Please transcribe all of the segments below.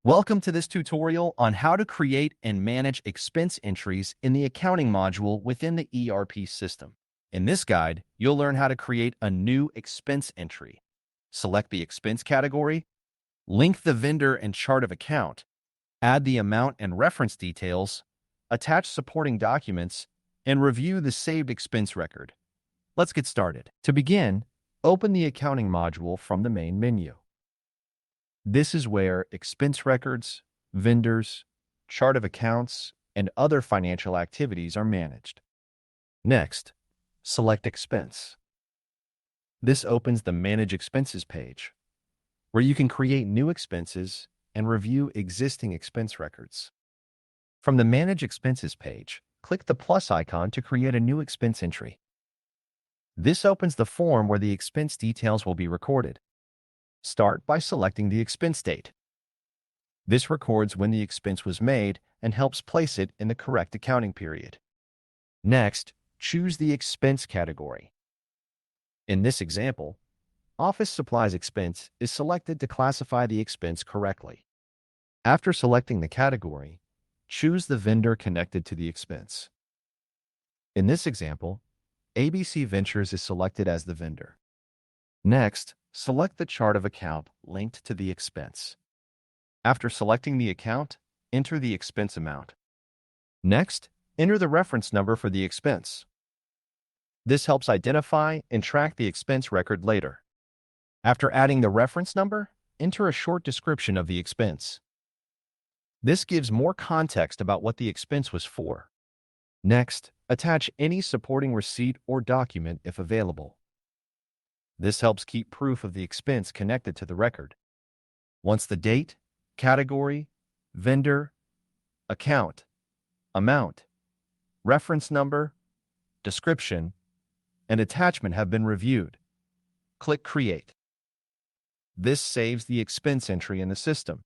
Welcome to this tutorial on how to create and manage expense entries in the accounting module within the ERP system. In this guide, you'll learn how to create a new expense entry. Select the expense category, link the vendor and chart of account, add the amount and reference details, attach supporting documents, and review the saved expense record. Let's get started. To begin, open the accounting module from the main menu. This is where expense records, vendors, chart of accounts, and other financial activities are managed. Next, select Expense. This opens the Manage Expenses page, where you can create new expenses and review existing expense records. From the Manage Expenses page, click the plus icon to create a new expense entry. This opens the form where the expense details will be recorded. Start by selecting the expense date. This records when the expense was made and helps place it in the correct accounting period. Next, choose the expense category. In this example, office supplies expense is selected to classify the expense correctly. After selecting the category, choose the vendor connected to the expense. In this example, ABC Ventures is selected as the vendor. Next, select the chart of account linked to the expense. After selecting the account, enter the expense amount. Next, enter the reference number for the expense. This helps identify and track the expense record later. After adding the reference number, enter a short description of the expense. This gives more context about what the expense was for. Next, attach any supporting receipt or document if available. This helps keep proof of the expense connected to the record. Once the date, category, vendor, account, amount, reference number, description, and attachment have been reviewed, click Create. This saves the expense entry in the system.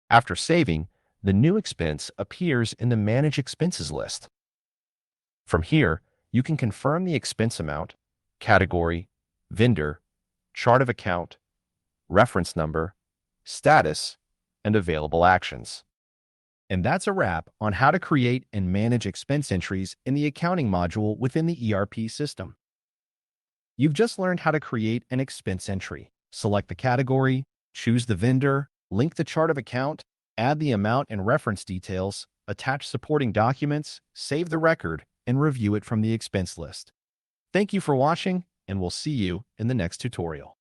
After saving, the new expense appears in the Manage Expenses list. From here, you can confirm the expense amount, category, vendor, chart of account, reference number, status, and available actions. And that's a wrap on how to create and manage expense entries in the accounting module within the ERP system. You've just learned how to create an expense entry. Select the category, choose the vendor, link the chart of account, add the amount and reference details, attach supporting documents, save the record, and review it from the expense list. Thank you for watching, and we'll see you in the next tutorial.